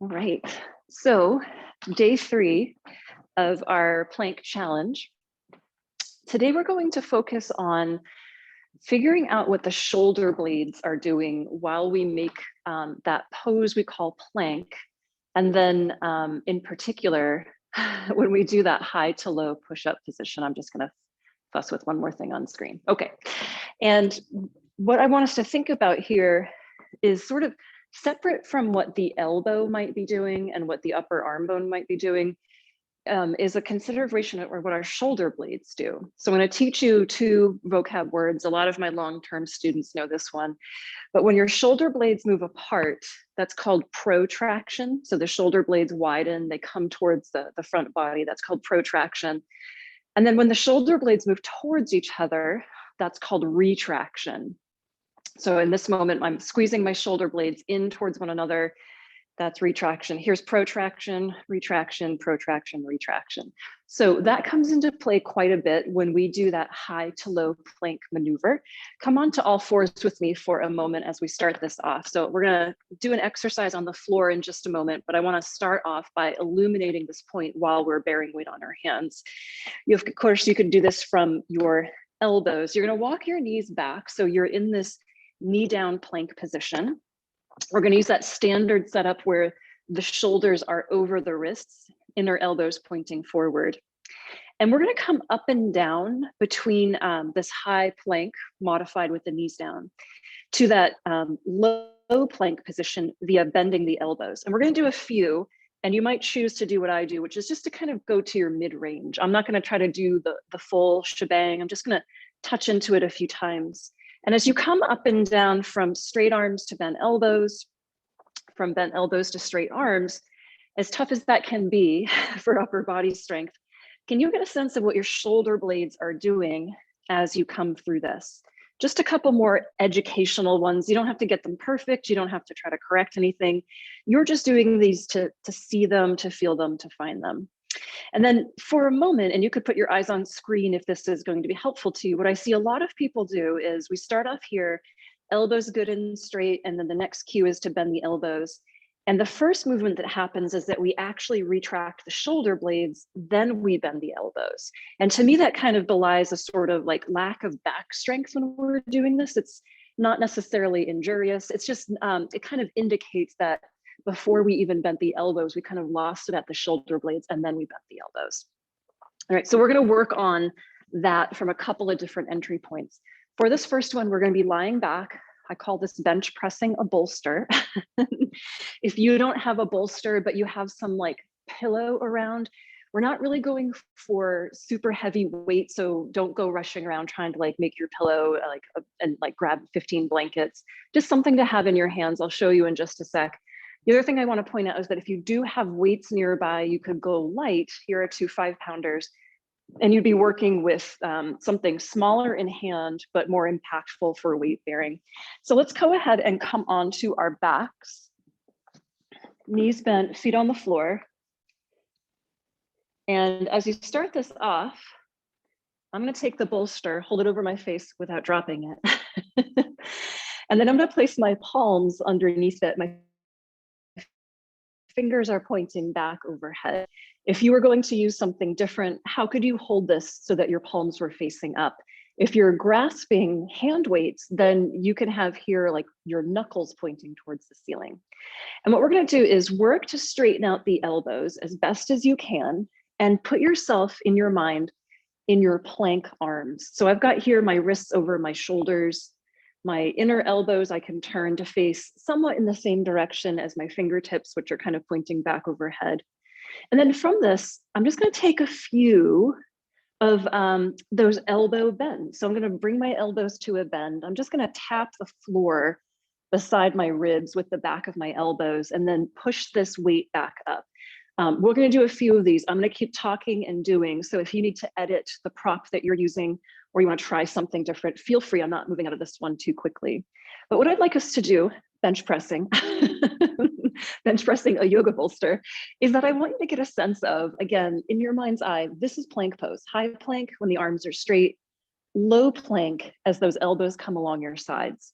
All right, so day 3 of our plank challenge. Today we're going to focus on figuring out what the shoulder blades are doing while we make that pose we call plank. And then in particular, when we do that high to low push-up position. I'm just gonna fuss with one more thing on screen. Okay, and what I want us to think about here is sort of separate from what the elbow might be doing and what the upper arm bone might be doing, is a consideration of what our shoulder blades do. So I'm going to teach you 2 vocab words. A lot of my long-term students know this one, but when your shoulder blades move apart, that's called protraction. So the shoulder blades widen, they come towards the front body, that's called protraction. And then when the shoulder blades move towards each other, that's called retraction. So in this moment, I'm squeezing my shoulder blades in towards one another. That's retraction. Here's protraction, retraction, protraction, retraction. So that comes into play quite a bit when we do that high to low plank maneuver. Come on to all fours with me for a moment as we start this off. So we're gonna do an exercise on the floor in just a moment, but I wanna start off by illuminating this point while we're bearing weight on our hands. Of course, you can do this from your elbows. You're gonna walk your knees back. So you're in this knee down plank position. We're going to use that standard setup where the shoulders are over the wrists, inner elbows pointing forward. And we're going to come up and down between this high plank modified with the knees down to that low plank position via bending the elbows. And we're going to do a few, and you might choose to do what I do, which is just to kind of go to your mid-range. I'm not going to try to do the full shebang. I'm just going to touch into it a few times. And as you come up and down from straight arms to bent elbows, from bent elbows to straight arms, as tough as that can be for upper body strength, can you get a sense of what your shoulder blades are doing as you come through this? Just a couple more educational ones. You don't have to get them perfect. You don't have to try to correct anything. You're just doing these to see them, to feel them, to find them. And then for a moment, and you could put your eyes on screen if this is going to be helpful to you, what I see a lot of people do is we start off here, elbows good and straight, and then the next cue is to bend the elbows. And the first movement that happens is that we actually retract the shoulder blades, then we bend the elbows. And to me, that kind of belies a sort of like lack of back strength when we're doing this. It's not necessarily injurious. It's just, it kind of indicates that before we even bent the elbows, we kind of lost it at the shoulder blades and then we bent the elbows. All right, so we're gonna work on that from a couple of different entry points. For this first one, we're gonna be lying back. I call this bench pressing a bolster. If you don't have a bolster, but you have some like pillow around, we're not really going for super heavy weight, so don't go rushing around trying to like make your pillow and grab 15 blankets. Just something to have in your hands. I'll show you in just a sec. The other thing I want to point out is that if you do have weights nearby, you could go light. Here are 2 5-pounders, and you'd be working with something smaller in hand, but more impactful for weight bearing. So let's go ahead and come onto our backs, knees bent, feet on the floor. And as you start this off, I'm going to take the bolster, hold it over my face without dropping it. And then I'm going to place my palms underneath it. My fingers are pointing back overhead. If you were going to use something different, how could you hold this so that your palms were facing up? If you're grasping hand weights, then you can have here like your knuckles pointing towards the ceiling. And what we're going to do is work to straighten out the elbows as best as you can and put yourself in your mind in your plank arms. So I've got here my wrists over my shoulders. My inner elbows I can turn to face somewhat in the same direction as my fingertips, which are kind of pointing back overhead. And then from this, I'm just going to take a few of those elbow bends. So I'm going to bring my elbows to a bend. I'm just going to tap the floor beside my ribs with the back of my elbows and then push this weight back up. We're going to do a few of these. I'm going to keep talking and doing. So if you need to edit the prop that you're using or you want to try something different, feel free. I'm not moving out of this one too quickly. But what I'd like us to do, bench pressing, bench pressing a yoga bolster, is that I want you to get a sense of, again, in your mind's eye, this is plank pose. High plank when the arms are straight, low plank as those elbows come along your sides.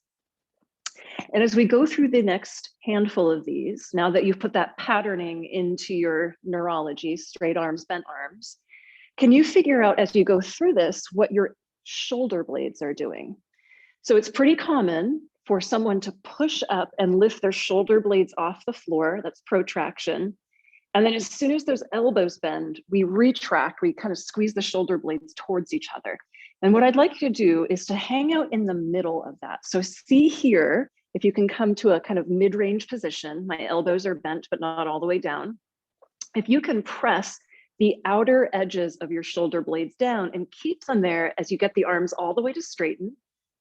And as we go through the next handful of these, now that you've put that patterning into your neurology, straight arms, bent arms, can you figure out as you go through this what your shoulder blades are doing? So it's pretty common for someone to push up and lift their shoulder blades off the floor. That's protraction. And then as soon as those elbows bend, we retract, we kind of squeeze the shoulder blades towards each other. And what I'd like you to do is to hang out in the middle of that. So see here, if you can come to a kind of mid-range position, my elbows are bent, but not all the way down. If you can press the outer edges of your shoulder blades down and keep them there as you get the arms all the way to straighten,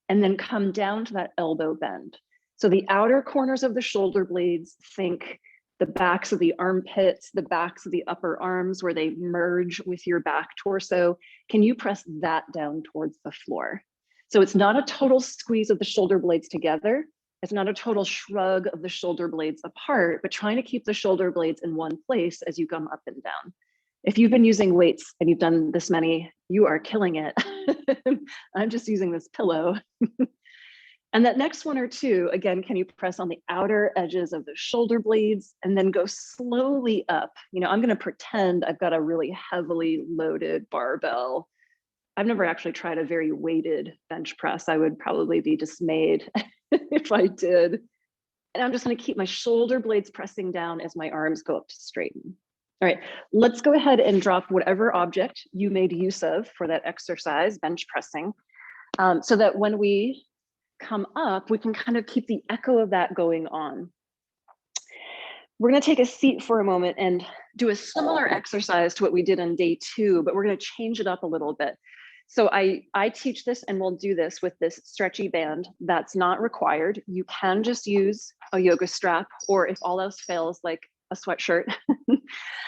and then come down to that elbow bend. So the outer corners of the shoulder blades, think the backs of the armpits, the backs of the upper arms where they merge with your back torso. Can you press that down towards the floor? So it's not a total squeeze of the shoulder blades together. It's not a total shrug of the shoulder blades apart, but trying to keep the shoulder blades in one place as you come up and down. If you've been using weights and you've done this many, you are killing it. I'm just using this pillow. And that next one or two, again, can you press on the outer edges of the shoulder blades and then go slowly up? You know, I'm going to pretend I've got a really heavily loaded barbell. I've never actually tried a very weighted bench press. I would probably be dismayed if I did. And I'm just going to keep my shoulder blades pressing down as my arms go up to straighten. All right, let's go ahead and drop whatever object you made use of for that exercise, bench pressing, so that when we come up, we can kind of keep the echo of that going on. We're going to take a seat for a moment and do a similar exercise to what we did on day 2, but we're going to change it up a little bit. So I teach this and we'll do this with this stretchy band. That's not required. You can just use a yoga strap, or if all else fails, like a sweatshirt.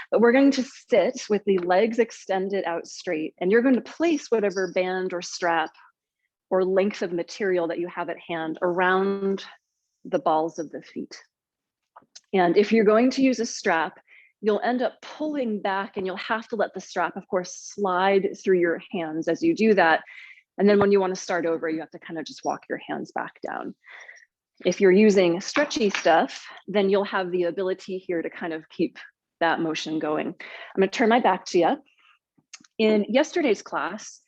But we're going to sit with the legs extended out straight, and you're going to place whatever band or strap or length of material that you have at hand around the balls of the feet. And if you're going to use a strap, you'll end up pulling back, and you'll have to let the strap, of course, slide through your hands as you do that. And then when you want to start over, you have to kind of just walk your hands back down. If you're using stretchy stuff, then you'll have the ability here to kind of keep that motion going. I'm going to turn my back to you. In yesterday's class,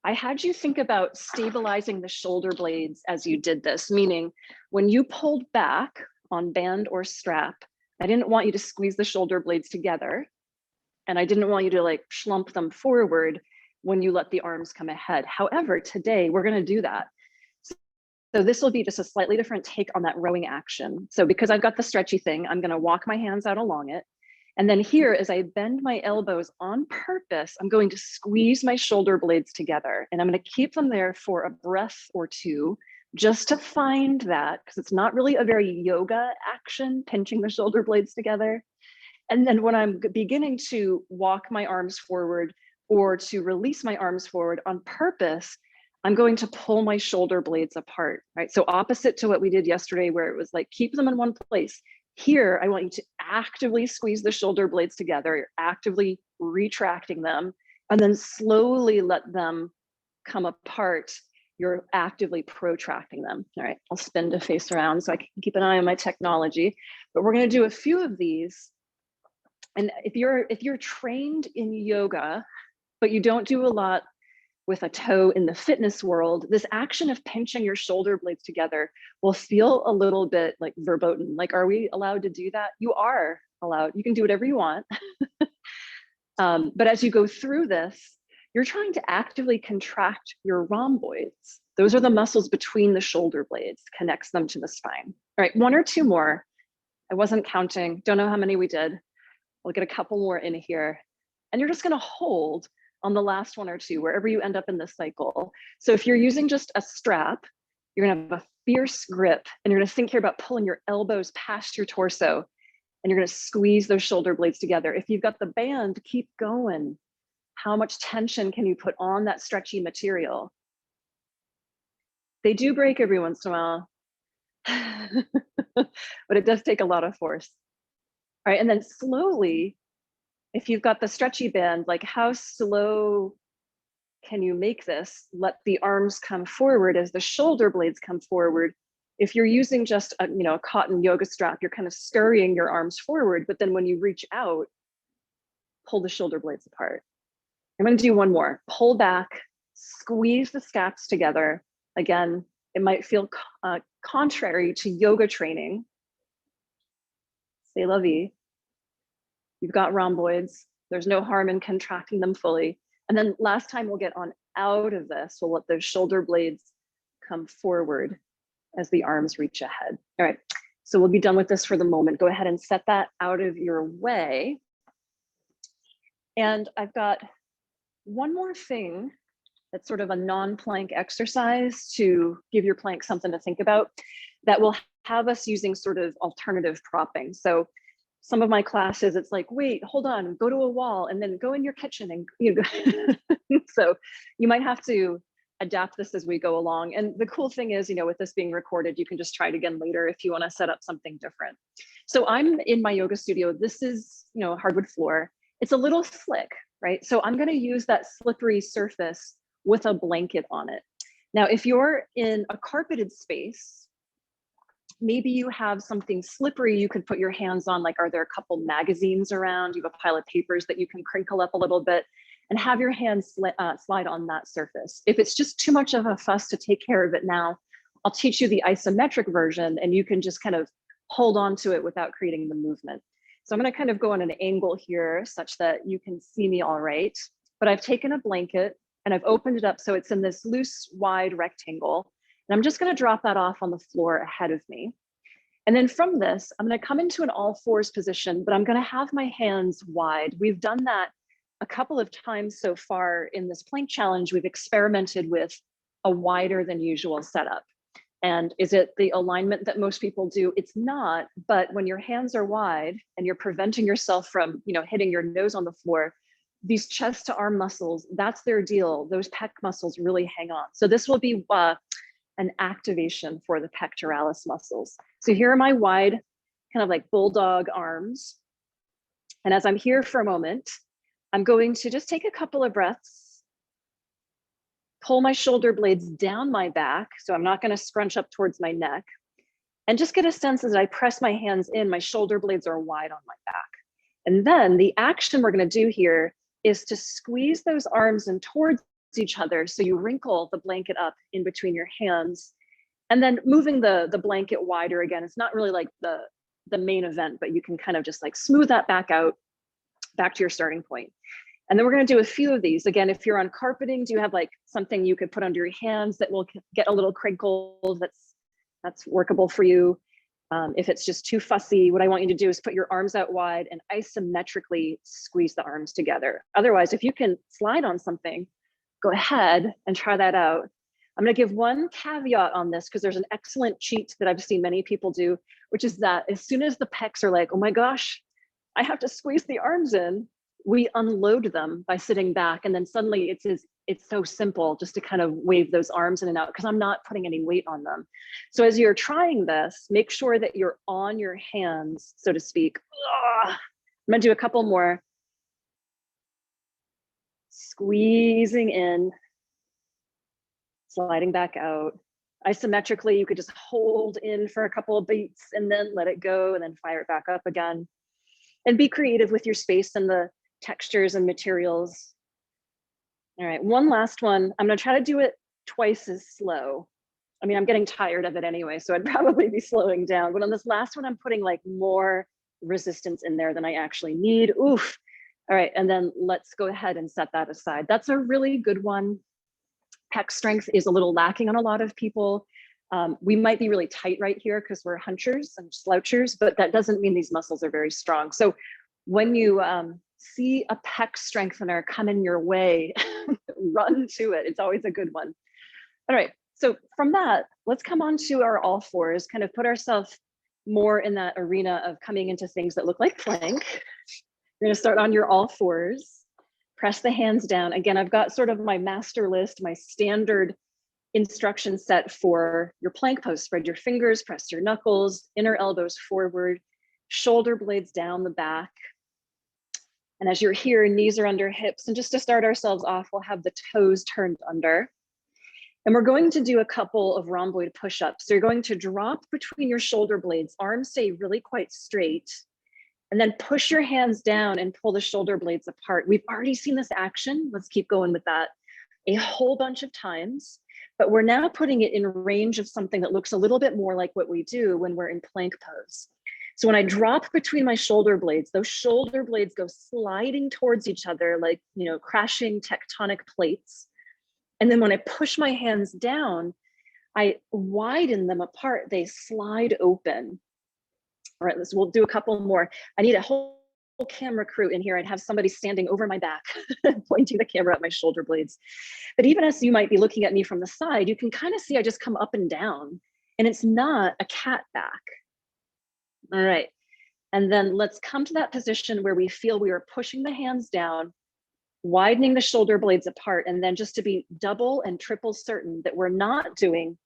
I had you think about stabilizing the shoulder blades as you did this, meaning when you pulled back on band or strap, I didn't want you to squeeze the shoulder blades together, and I didn't want you to like slump them forward when you let the arms come ahead. However, today we're going to do that. So this will be just a slightly different take on that rowing action. So because I've got the stretchy thing, I'm going to walk my hands out along it. And then here, as I bend my elbows on purpose, I'm going to squeeze my shoulder blades together, and I'm going to keep them there for a breath or two, just to find that, because it's not really a very yoga action, pinching the shoulder blades together. And then when I'm beginning to walk my arms forward or to release my arms forward on purpose, I'm going to pull my shoulder blades apart, right? So opposite to what we did yesterday, where it was like, keep them in one place. Here, I want you to actively squeeze the shoulder blades together. You're actively retracting them, and then slowly let them come apart. You're actively protracting them. All right, I'll spin to face around so I can keep an eye on my technology. But we're going to do a few of these. And if you're trained in yoga, but you don't do a lot with a toe in the fitness world, this action of pinching your shoulder blades together will feel a little bit like verboten. Like, are we allowed to do that? You are allowed. You can do whatever you want. But as you go through this, you're trying to actively contract your rhomboids. Those are the muscles between the shoulder blades, connects them to the spine. All right, one or two more. I wasn't counting. Don't know how many we did. We'll get a couple more in here. And you're just going to hold on the last one or two, wherever you end up in this cycle. So if you're using just a strap, you're going to have a fierce grip, and you're going to think here about pulling your elbows past your torso, and you're going to squeeze those shoulder blades together. If you've got the band, keep going. How much tension can you put on that stretchy material? They do break every once in a while, but it does take a lot of force. All right, and then slowly, if you've got the stretchy band, like how slow can you make this? Let the arms come forward as the shoulder blades come forward If you're using just a cotton yoga strap, you're kind of scurrying your arms forward, but then when you reach out, pull the shoulder blades apart. I'm going to do one more. Pull back, squeeze the scaps together. Again, it might feel contrary to yoga training. C'est la vie. You've got rhomboids. There's no harm in contracting them fully. And then last time we'll get on out of this, we'll let those shoulder blades come forward as the arms reach ahead. All right, so we'll be done with this for the moment. Go ahead and set that out of your way. And I've got one more thing that's sort of a non-plank exercise to give your plank something to think about that will have us using sort of alternative propping. So some of my classes, it's like, wait, hold on, go to a wall and then go in your kitchen and so you might have to adapt this as we go along. And the cool thing is, with this being recorded, you can just try it again later if you want to set up something different. So I'm in my yoga studio. This is, hardwood floor. It's a little slick, right? So I'm going to use that slippery surface with a blanket on it. Now, if you're in a carpeted space, maybe you have something slippery you could put your hands on, like are there a couple magazines around? You have a pile of papers that you can crinkle up a little bit and have your hands slide on that surface. If it's just too much of a fuss to take care of it now, I'll teach you the isometric version and you can just kind of hold on to it without creating the movement. So I'm going to kind of go on an angle here such that you can see me all right. But I've taken a blanket and I've opened it up so it's in this loose, wide rectangle. And I'm just going to drop that off on the floor ahead of me. And then from this, I'm going to come into an all fours position, but I'm going to have my hands wide. We've done that a couple of times so far in this plank challenge. We've experimented with a wider than usual setup. And is it the alignment that most people do? It's not, but when your hands are wide and you're preventing yourself from, hitting your nose on the floor, these chest to arm muscles, that's their deal. Those pec muscles really hang on. So this will be an activation for the pectoralis muscles. So here are my wide, kind of like bulldog arms. And as I'm here for a moment, I'm going to just take a couple of breaths, pull my shoulder blades down my back. So I'm not going to scrunch up towards my neck, and just get a sense as I press my hands in, my shoulder blades are wide on my back. And then the action we're going to do here is to squeeze those arms in towards each other. So you wrinkle the blanket up in between your hands, and then moving the blanket wider again. It's not really like the main event, but you can kind of just like smooth that back out, back to your starting point. And then we're going to do a few of these. Again, if you're on carpeting, do you have like something you could put under your hands that will get a little crinkled that's workable for you? If it's just too fussy, what I want you to do is put your arms out wide and isometrically squeeze the arms together. Otherwise, if you can slide on something, go ahead and try that out. I'm going to give one caveat on this because there's an excellent cheat that I've seen many people do, which is that as soon as the pecs are like, oh my gosh, I have to squeeze the arms in, we unload them by sitting back. And then suddenly it's so simple just to kind of wave those arms in and out because I'm not putting any weight on them. So as you're trying this, make sure that you're on your hands, so to speak. I'm going to do a couple more. Squeezing in, sliding back out. Isometrically, you could just hold in for a couple of beats and then let it go and then fire it back up again. And be creative with your space and the textures and materials. All right, one last one. I'm going to try to do it twice as slow. I mean, I'm getting tired of it anyway, so I'd probably be slowing down. But on this last one, I'm putting like more resistance in there than I actually need. Oof. All right, and then let's go ahead and set that aside. That's a really good one. Pec strength is a little lacking on a lot of people. We might be really tight right here because we're hunchers and slouchers, but that doesn't mean these muscles are very strong. So when you see a pec strengthener come in your way, run to it. It's always a good one. All right, so from that, let's come on to our all fours, kind of put ourselves more in that arena of coming into things that look like plank. You're going to start on your all fours, press the hands down. Again, I've got sort of my master list, my standard instruction set for your plank pose. Spread your fingers, press your knuckles, inner elbows forward, shoulder blades down the back. And as you're here, knees are under hips. And just to start ourselves off, we'll have the toes turned under. And we're going to do a couple of rhomboid push-ups. So you're going to drop between your shoulder blades, arms stay really quite straight, and then push your hands down and pull the shoulder blades apart. We've already seen this action. Let's keep going with that a whole bunch of times, but we're now putting it in range of something that looks a little bit more like what we do when we're in plank pose. So when I drop between my shoulder blades, those shoulder blades go sliding towards each other like, crashing tectonic plates. And then when I push my hands down, I widen them apart. They slide open. All right, we'll do a couple more. I need a whole camera crew in here. I'd have somebody standing over my back, pointing the camera at my shoulder blades. But even as you might be looking at me from the side, you can kind of see I just come up and down, and it's not a cat back. All right, and then let's come to that position where we feel we are pushing the hands down, widening the shoulder blades apart, and then just to be double and triple certain that we're not doing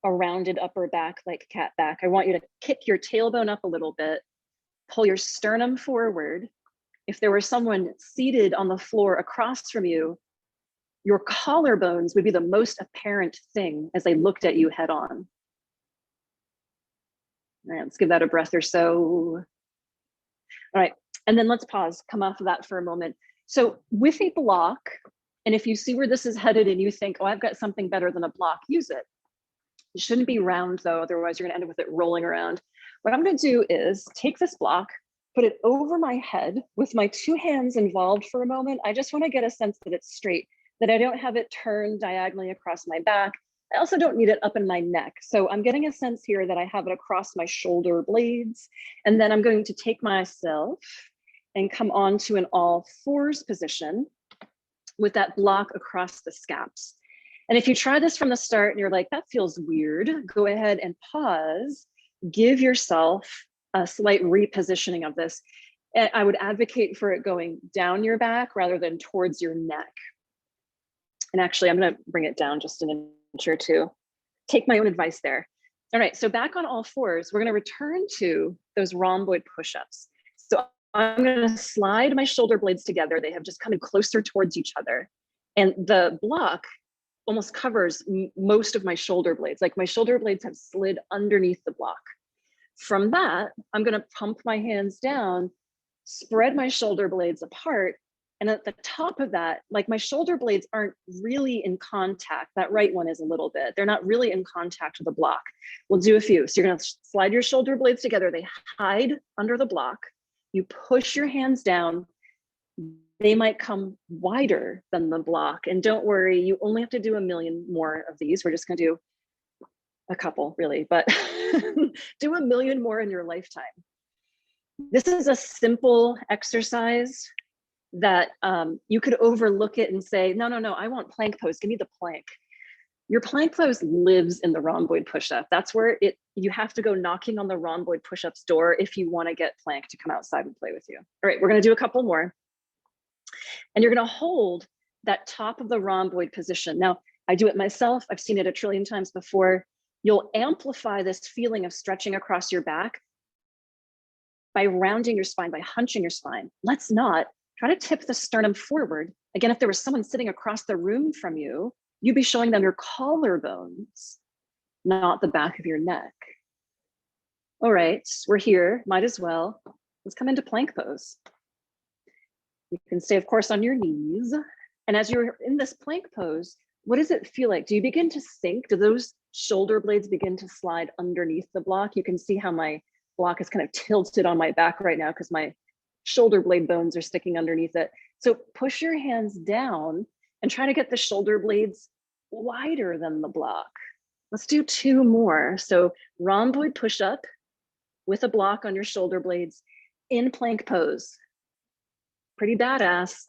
a rounded upper back like cat back, I want you to kick your tailbone up a little bit, pull your sternum forward. If there were someone seated on the floor across from you, your collarbones would be the most apparent thing as they looked at you head on. All right, let's give that a breath or so. All right, and then let's pause, come off of that for a moment. So with a block, and if you see where this is headed and you think, oh, I've got something better than a block, use it. It shouldn't be round though, otherwise you're gonna end up with it rolling around. What I'm gonna do is take this block, put it over my head with my two hands involved for a moment. I just wanna get a sense that it's straight, that I don't have it turned diagonally across my back. I also don't need it up in my neck. So I'm getting a sense here that I have it across my shoulder blades. And then I'm going to take myself and come onto an all fours position with that block across the scaps. And if you try this from the start and you're like, that feels weird, go ahead and pause, give yourself a slight repositioning of this. And I would advocate for it going down your back rather than towards your neck. And actually, I'm gonna bring it down just an inch or two. Take my own advice there. All right, so back on all fours, we're gonna return to those rhomboid push-ups. So I'm gonna slide my shoulder blades together. They have just come in closer towards each other. And the block almost covers most of my shoulder blades. Like my shoulder blades have slid underneath the block. From that, I'm gonna pump my hands down, spread my shoulder blades apart, and at the top of that, like my shoulder blades aren't really in contact. That right one is a little bit. They're not really in contact with the block. We'll do a few. So you're gonna slide your shoulder blades together. They hide under the block. You push your hands down. They might come wider than the block. And don't worry, you only have to do a million more of these. We're just gonna do a couple really, but do a million more in your lifetime. This is a simple exercise that you could overlook it and say, no, I want plank pose, give me the plank. Your plank pose lives in the rhomboid push-up. That's where you have to go knocking on the rhomboid push-ups door if you wanna get plank to come outside and play with you. All right, we're gonna do a couple more. And you're gonna hold that top of the rhomboid position. Now, I do it myself. I've seen it a trillion times before. You'll amplify this feeling of stretching across your back by rounding your spine, by hunching your spine. Let's not. Try to tip the sternum forward. Again, if there was someone sitting across the room from you, you'd be showing them your collarbones, not the back of your neck. All right, we're here, might as well. Let's come into plank pose. You can stay, of course, on your knees. And as you're in this plank pose, what does it feel like? Do you begin to sink? Do those shoulder blades begin to slide underneath the block? You can see how my block is kind of tilted on my back right now because my shoulder blade bones are sticking underneath it. So push your hands down and try to get the shoulder blades wider than the block. Let's do two more. So rhomboid push-up with a block on your shoulder blades in plank pose. Pretty badass,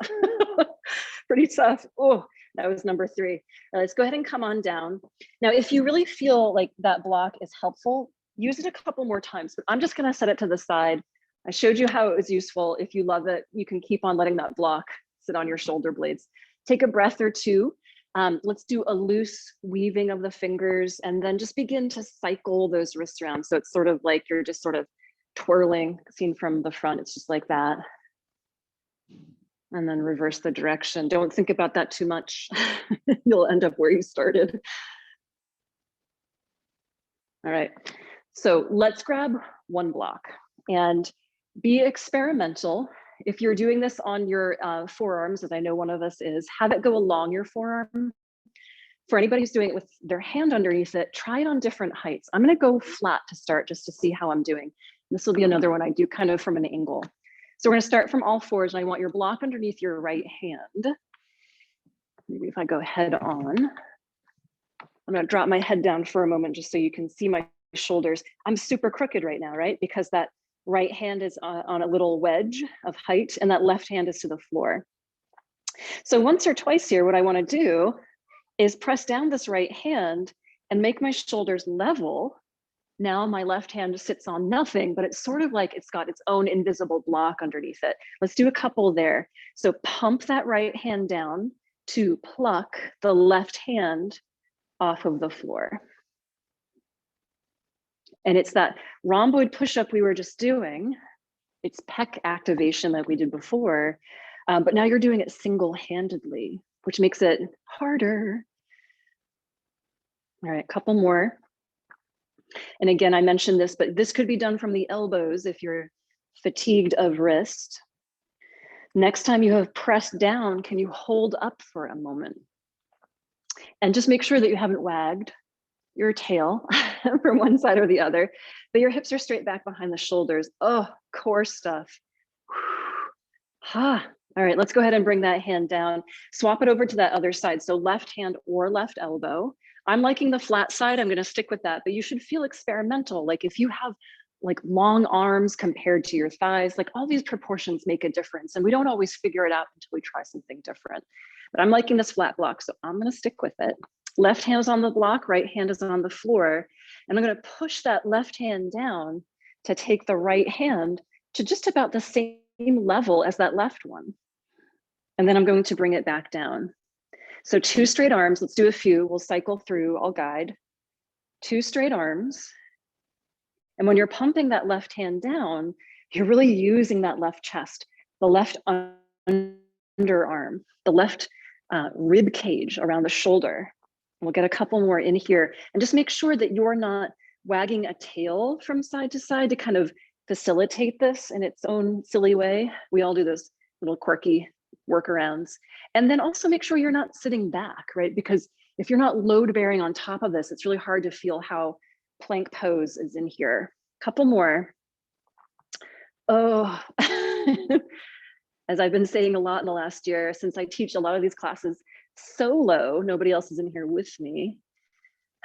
pretty tough. Oh, that was number 3. Let's go ahead and come on down. Now, if you really feel like that block is helpful, use it a couple more times, but I'm just gonna set it to the side. I showed you how it was useful. If you love it, you can keep on letting that block sit on your shoulder blades. Take a breath or two. Let's do a loose weaving of the fingers and then just begin to cycle those wrists around. So it's sort of like you're just sort of twirling, seen from the front, it's just like that. And then reverse the direction. Don't think about that too much. You'll end up where you started. All right, so let's grab one block and be experimental. If you're doing this on your forearms, as I know one of us is, have it go along your forearm. For anybody who's doing it with their hand underneath it, try it on different heights. I'm gonna go flat to start just to see how I'm doing. This will be another one I do kind of from an angle. So we're gonna start from all fours, and I want your block underneath your right hand. Maybe if I go head on, I'm gonna drop my head down for a moment just so you can see my shoulders. I'm super crooked right now, right? Because that right hand is on a little wedge of height and that left hand is to the floor. So once or twice here, what I wanna do is press down this right hand and make my shoulders level. Now my left hand sits on nothing, but it's sort of like it's got its own invisible block underneath it. Let's do a couple there. So pump that right hand down to pluck the left hand off of the floor. And it's that rhomboid push-up we were just doing. It's pec activation that we did before, but now you're doing it single-handedly, which makes it harder. All right, a couple more. And again, I mentioned this, but this could be done from the elbows if you're fatigued of wrist. Next time you have pressed down, can you hold up for a moment? And just make sure that you haven't wagged your tail from one side or the other, but your hips are straight back behind the shoulders. Oh, core stuff. All right, let's go ahead and bring that hand down. Swap it over to that other side. So left hand or left elbow. I'm liking the flat side. I'm going to stick with that, but you should feel experimental. Like if you have like long arms compared to your thighs, like all these proportions make a difference. And we don't always figure it out until we try something different. But I'm liking this flat block, so I'm going to stick with it. Left hand is on the block, right hand is on the floor. And I'm going to push that left hand down to take the right hand to just about the same level as that left one. And then I'm going to bring it back down. So 2 straight arms, let's do a few. We'll cycle through, I'll guide. 2 straight arms. And when you're pumping that left hand down, you're really using that left chest, the left underarm, the left rib cage around the shoulder. We'll get a couple more in here and just make sure that you're not wagging a tail from side to side to kind of facilitate this in its own silly way. We all do those little quirky workarounds. And then also make sure you're not sitting back, right? Because if you're not load bearing on top of this, it's really hard to feel how plank pose is in here. Couple more. Oh, as I've been saying a lot in the last year, since I teach a lot of these classes solo, nobody else is in here with me,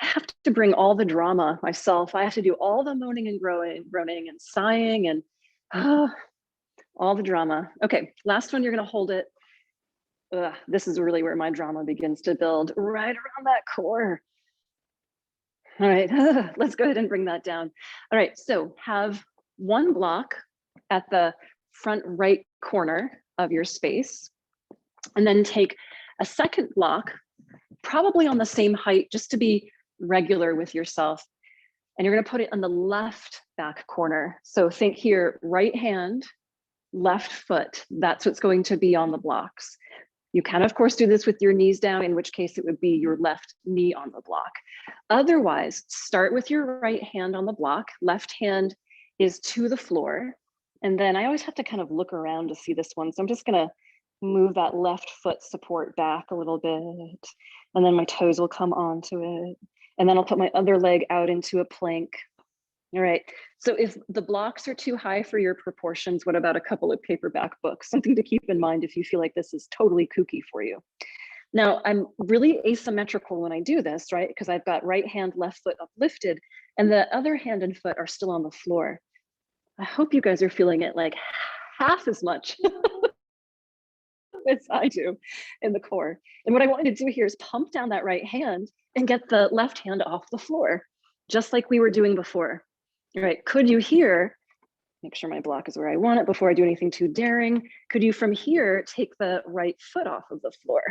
I have to bring all the drama myself. I have to do all the moaning and groaning and sighing and all the drama. Okay, last one, you're gonna hold it. This is really where my drama begins to build, right around that core. All right, let's go ahead and bring that down. All right, so have one block at the front right corner of your space, and then take a second block, probably on the same height, just to be regular with yourself. And you're gonna put it on the left back corner. So think here, right hand, left foot, that's what's going to be on the blocks. You can, of course, do this with your knees down, in which case it would be your left knee on the block. Otherwise, start with your right hand on the block. Left hand is to the floor. And then I always have to kind of look around to see this one. So I'm just gonna move that left foot support back a little bit. And then my toes will come onto it. And then I'll put my other leg out into a plank. All right, so if the blocks are too high for your proportions, what about a couple of paperback books? Something to keep in mind if you feel like this is totally kooky for you. Now, I'm really asymmetrical when I do this, right? Because I've got right hand, left foot uplifted, and the other hand and foot are still on the floor. I hope you guys are feeling it like half as much as I do in the core. And what I want you to do here is pump down that right hand and get the left hand off the floor, just like we were doing before. All right, could you here, make sure my block is where I want it before I do anything too daring, could you from here take the right foot off of the floor?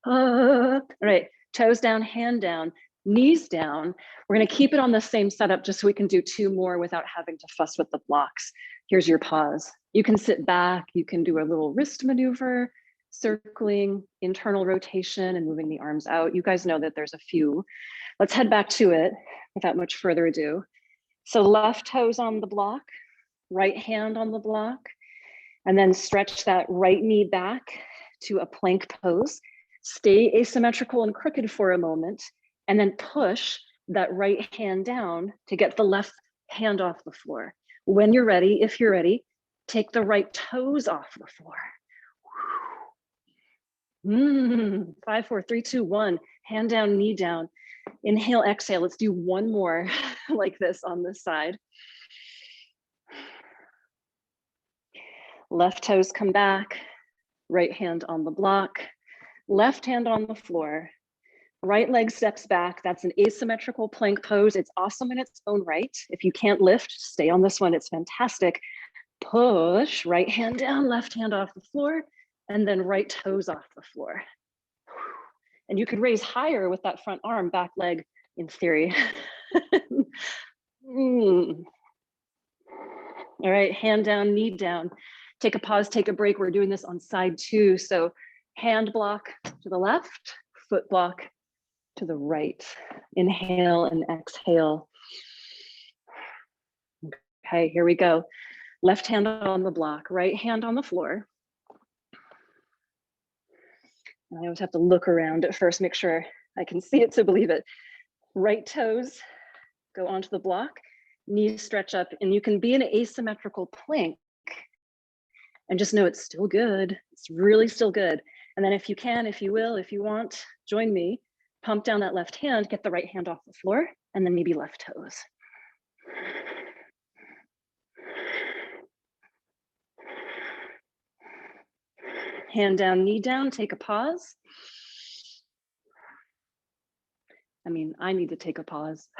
All right, toes down, hand down, knees down. We're gonna keep it on the same setup just so we can do 2 more without having to fuss with the blocks. Here's your pause. You can sit back, you can do a little wrist maneuver, circling, internal rotation, and moving the arms out. You guys know that there's a few. Let's head back to it without much further ado. So left toes on the block, right hand on the block, and then stretch that right knee back to a plank pose. Stay asymmetrical and crooked for a moment, and then push that right hand down to get the left hand off the floor. When you're ready, if you're ready, take the right toes off the floor. 5, 4, 3, 2, 1. Hand down, knee down. Inhale, exhale. Let's do one more like this on this side. Left toes come back, right hand on the block, left hand on the floor, right leg steps back. That's an asymmetrical plank pose. It's awesome in its own right. If you can't lift, stay on this one. It's fantastic. Push, right hand down, left hand off the floor, and then right toes off the floor. And you could raise higher with that front arm, back leg in theory. All right, hand down, knee down. Take a pause, take a break. We're doing this on side 2. So hand block to the left, foot block to the right. Inhale and exhale. Okay, here we go. Left hand on the block, right hand on the floor. I always have to look around at first, make sure I can see it to believe it. Right toes go onto the block, knees stretch up, and you can be in an asymmetrical plank and just know it's still good. It's really still good. And then if you can, if you will, if you want, join me, pump down that left hand, get the right hand off the floor, and then maybe left toes. Hand down, knee down, take a pause. I mean, I need to take a pause.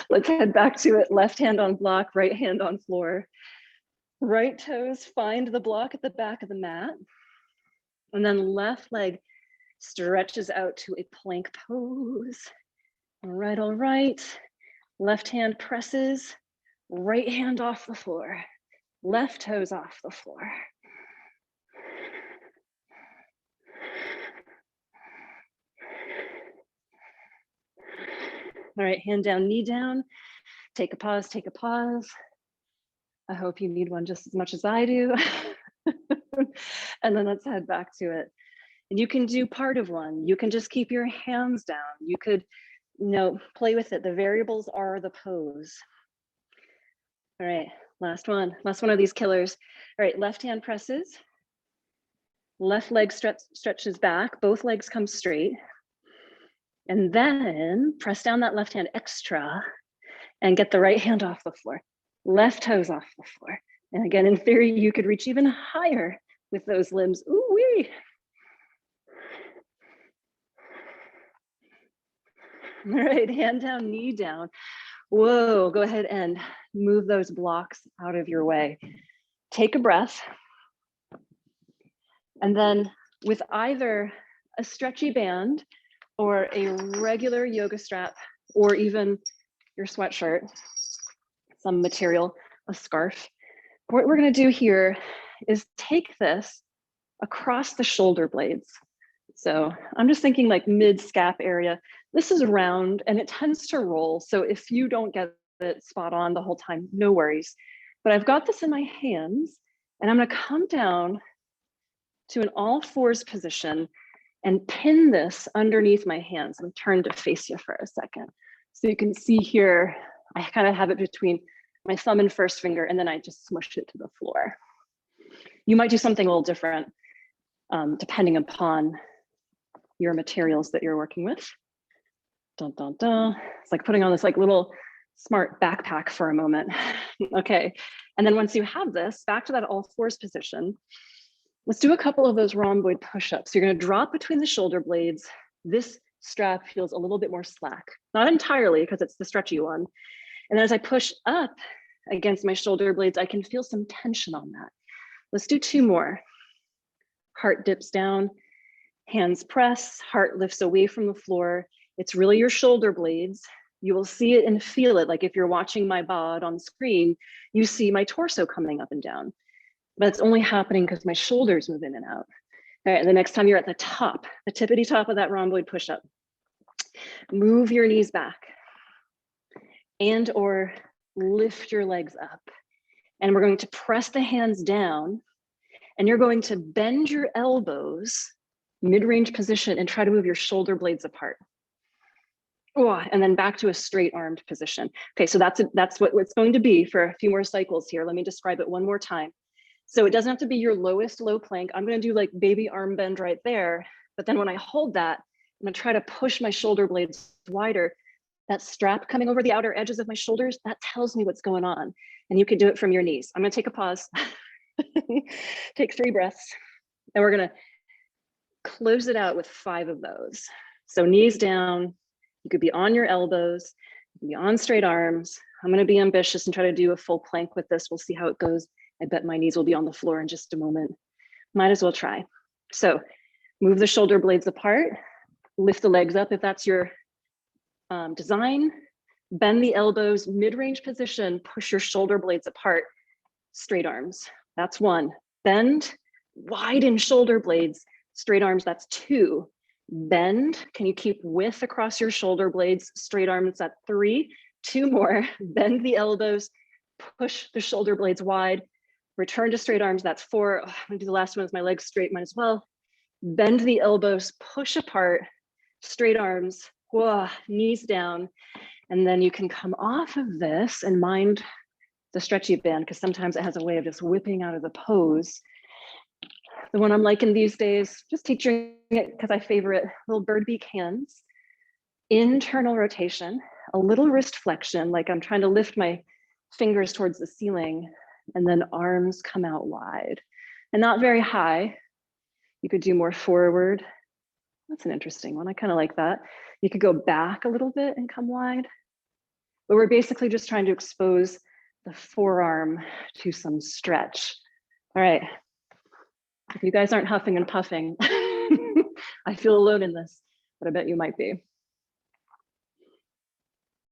Let's head back to it. Left hand on block, right hand on floor. Right toes find the block at the back of the mat. And then left leg stretches out to a plank pose. All right. Left hand presses, right hand off the floor. Left toes off the floor. All right, hand down, knee down. Take a pause, take a pause. I hope you need one just as much as I do. And then let's head back to it. And you can do part of one. You can just keep your hands down. You could, play with it. The variables are the pose. All right, last one of these killers. All right, left hand presses. Left leg stretches back. Both legs come straight. And then press down that left hand extra and get the right hand off the floor. Left toes off the floor. And again, in theory, you could reach even higher with those limbs. Ooh-wee. All right, hand down, knee down. Whoa, go ahead and move those blocks out of your way. Take a breath. And then with either a stretchy band or a regular yoga strap, or even your sweatshirt, some material, a scarf, what we're gonna do here is take this across the shoulder blades. So I'm just thinking like mid-scap area. This is round and it tends to roll. So if you don't get it spot on the whole time, no worries. But I've got this in my hands and I'm gonna come down to an all fours position and pin this underneath my hands and turn to face you for a second. So you can see here, I kind of have it between my thumb and first finger, and then I just smush it to the floor. You might do something a little different depending upon your materials that you're working with. Dun, dun, dun. It's like putting on this like little smart backpack for a moment. Okay, and then once you have this, back to that all fours position, let's do a couple of those rhomboid push-ups. You're gonna drop between the shoulder blades. This strap feels a little bit more slack. Not entirely, because it's the stretchy one. And then as I push up against my shoulder blades, I can feel some tension on that. Let's do 2 more. Heart dips down, hands press, heart lifts away from the floor. It's really your shoulder blades You will see it and feel it. Like if you're watching my bod on screen, you see my torso coming up and down. But it's only happening because my shoulders move in and out. All right, the next time you're at the top, the tippity top of that rhomboid push-up, move your knees back and or lift your legs up. And we're going to press the hands down, and you're going to bend your elbows, mid-range position, and try to move your shoulder blades apart. Oh, and then back to a straight armed position. Okay, so that's what it's going to be for a few more cycles here. Let me describe it one more time. So it doesn't have to be your lowest low plank. I'm gonna do like baby arm bend right there. But then when I hold that, I'm gonna try to push my shoulder blades wider. That strap coming over the outer edges of my shoulders, that tells me what's going on. And you can do it from your knees. I'm gonna take a pause. Take 3 breaths. And we're gonna close it out with 5 of those. So knees down, you could be on your elbows, you can be on straight arms. I'm gonna be ambitious and try to do a full plank with this. We'll see how it goes. I bet my knees will be on the floor in just a moment. Might as well try. So move the shoulder blades apart, lift the legs up if that's your design, bend the elbows, mid-range position, push your shoulder blades apart, straight arms. That's 1. Bend, widen shoulder blades, straight arms, that's 2. Bend, can you keep width across your shoulder blades, straight arms, that's 3. 2 more, bend the elbows, push the shoulder blades wide, return to straight arms, that's 4. I'm gonna do the last one with my legs straight, might as well. Bend the elbows, push apart, straight arms, whoa, knees down. And then you can come off of this and mind the stretchy band, because sometimes it has a way of just whipping out of the pose. The one I'm liking these days, just teaching it because I favor it, little bird beak hands, internal rotation, a little wrist flexion, like I'm trying to lift my fingers towards the ceiling, and then arms come out wide and not very high. You could do more forward. That's an interesting one. I kind of like that. You could go back a little bit and come wide, but we're basically just trying to expose the forearm to some stretch. All right. If you guys aren't huffing and puffing, I feel alone in this, but I bet you might be.